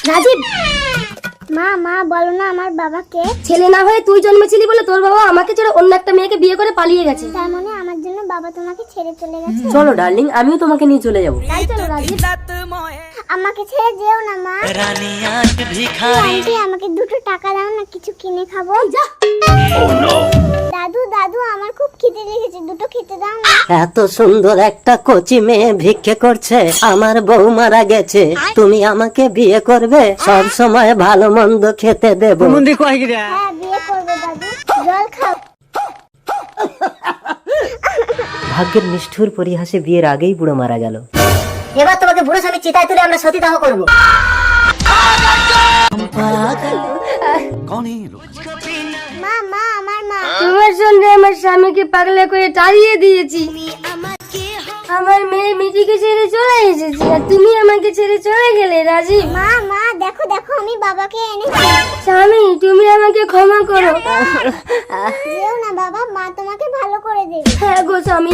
রাজীব, মা মা বলো না আমার বাবাকে। ছেলে না হয়ে তুই জন্মেছিলি বলে তোর বাবা আমাকে ছেড়ে অন্য একটা মেয়েকে বিয়ে করে পালিয়ে গেছে। তার মানে আমার জন্য বাবা তোমাকে ছেড়ে চলে গেছে। চলো ডার্লিং, আমিও তোমাকে নিয়ে চলে যাবো। তাই চলো রাজীব। আমাকে ছেড়ে যেও না মা। আন্টি আমাকে 2টো টাকা দাও না, কিছু কিনে খাবো। দাদু দাদু আমার খুব খিদে লেগেছে, 2টো খেতে দাও না। এত সুন্দর একটা কচি মেয়ে ভিক্ষে করছে, আমার বউ মারা গেছে, তুমি আমাকে বিয়ে করবে? সব সময় ভালো মন্দ খেতে দেবো। হ্যাঁ বিয়ে করবো দাদু, জল খাও। ভাগ্যের নিষ্ঠুর পরিহাসে বিয়ের আগেই বুড়ো মারা গেল। এবার তোমাকে বুড়ো স্বামী চিতায় তুলে আমরা সতীদাহ করবো। মা মা আমার মা। তোমার সঙ্গে আমার স্বামীকে পাগলা করে তাড়িয়ে দিয়েছি। আমার মেয়ে মিটিকে ছেড়ে চলে এসেছে আর তুমি আমাকে ছেড়ে চলে গেলে রাজীব। মা মা দেখো দেখো আমি বাবাকে এনেছি। স্বামী তুমি আমাকে ক্ষমা করো। যেও না বাবা, মা তোমাকে ভালো করে দেবে। হ্যাঁ গো স্বামী।